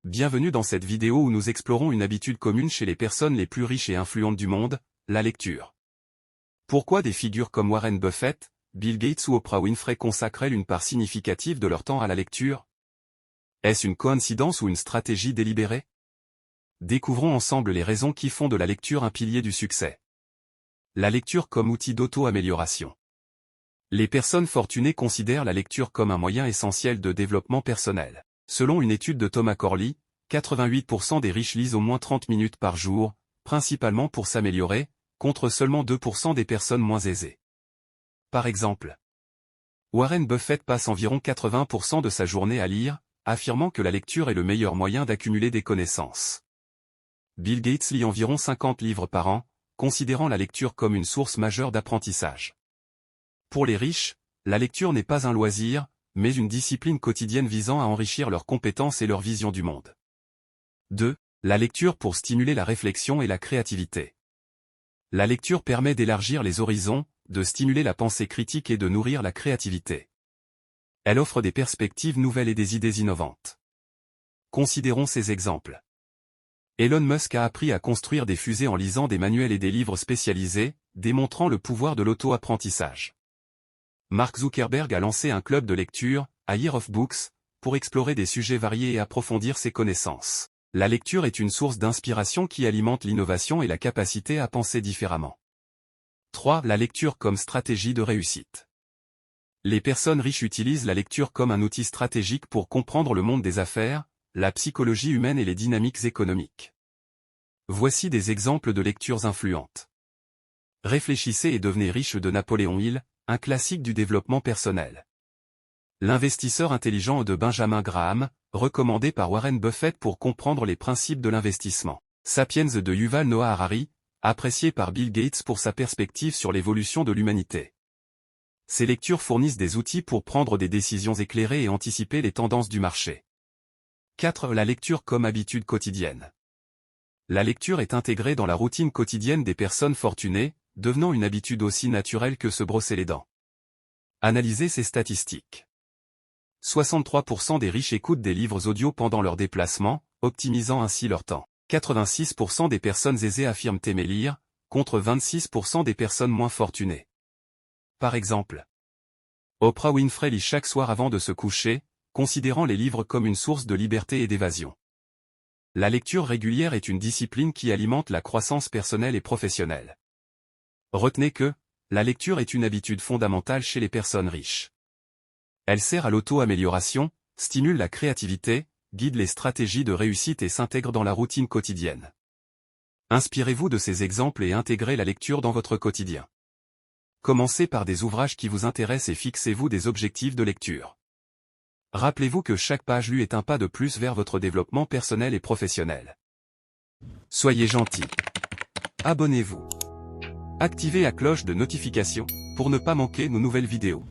Bienvenue dans cette vidéo où nous explorons une habitude commune chez les personnes les plus riches et influentes du monde, la lecture. Pourquoi des figures comme Warren Buffett, Bill Gates ou Oprah Winfrey consacrent-elles une part significative de leur temps à la lecture? Est-ce une coïncidence ou une stratégie délibérée? Découvrons ensemble les raisons qui font de la lecture un pilier du succès. La lecture comme outil d'auto-amélioration. Les personnes fortunées considèrent la lecture comme un moyen essentiel de développement personnel. Selon une étude de Thomas Corley, 88% des riches lisent au moins 30 minutes par jour, principalement pour s'améliorer, contre seulement 2% des personnes moins aisées. Par exemple, Warren Buffett passe environ 80% de sa journée à lire, affirmant que la lecture est le meilleur moyen d'accumuler des connaissances. Bill Gates lit environ 50 livres par an, considérant la lecture comme une source majeure d'apprentissage. Pour les riches, la lecture n'est pas un loisir, mais une discipline quotidienne visant à enrichir leurs compétences et leur vision du monde. 2. La lecture pour stimuler la réflexion et la créativité. La lecture permet d'élargir les horizons, de stimuler la pensée critique et de nourrir la créativité. Elle offre des perspectives nouvelles et des idées innovantes. Considérons ces exemples. Elon Musk a appris à construire des fusées en lisant des manuels et des livres spécialisés, démontrant le pouvoir de l'auto-apprentissage. Mark Zuckerberg a lancé un club de lecture, A Year of Books, pour explorer des sujets variés et approfondir ses connaissances. La lecture est une source d'inspiration qui alimente l'innovation et la capacité à penser différemment. 3. La lecture comme stratégie de réussite. Les personnes riches utilisent la lecture comme un outil stratégique pour comprendre le monde des affaires, la psychologie humaine et les dynamiques économiques. Voici des exemples de lectures influentes. Réfléchissez et devenez riche de Napoléon Hill, un classique du développement personnel. L'investisseur intelligent de Benjamin Graham, recommandé par Warren Buffett pour comprendre les principes de l'investissement. Sapiens de Yuval Noah Harari, apprécié par Bill Gates pour sa perspective sur l'évolution de l'humanité. Ces lectures fournissent des outils pour prendre des décisions éclairées et anticiper les tendances du marché. 4. La lecture comme habitude quotidienne. La lecture est intégrée dans la routine quotidienne des personnes fortunées, devenant une habitude aussi naturelle que se brosser les dents. Analysez ces statistiques. 63% des riches écoutent des livres audio pendant leurs déplacements, optimisant ainsi leur temps. 86% des personnes aisées affirment aimer lire, contre 26% des personnes moins fortunées. Par exemple, Oprah Winfrey lit chaque soir avant de se coucher, considérant les livres comme une source de liberté et d'évasion. La lecture régulière est une discipline qui alimente la croissance personnelle et professionnelle. Retenez que, la lecture est une habitude fondamentale chez les personnes riches. Elle sert à l'auto-amélioration, stimule la créativité, guide les stratégies de réussite et s'intègre dans la routine quotidienne. Inspirez-vous de ces exemples et intégrez la lecture dans votre quotidien. Commencez par des ouvrages qui vous intéressent et fixez-vous des objectifs de lecture. Rappelez-vous que chaque page lue est un pas de plus vers votre développement personnel et professionnel. Soyez gentil. Abonnez-vous. Activez la cloche de notification pour ne pas manquer nos nouvelles vidéos.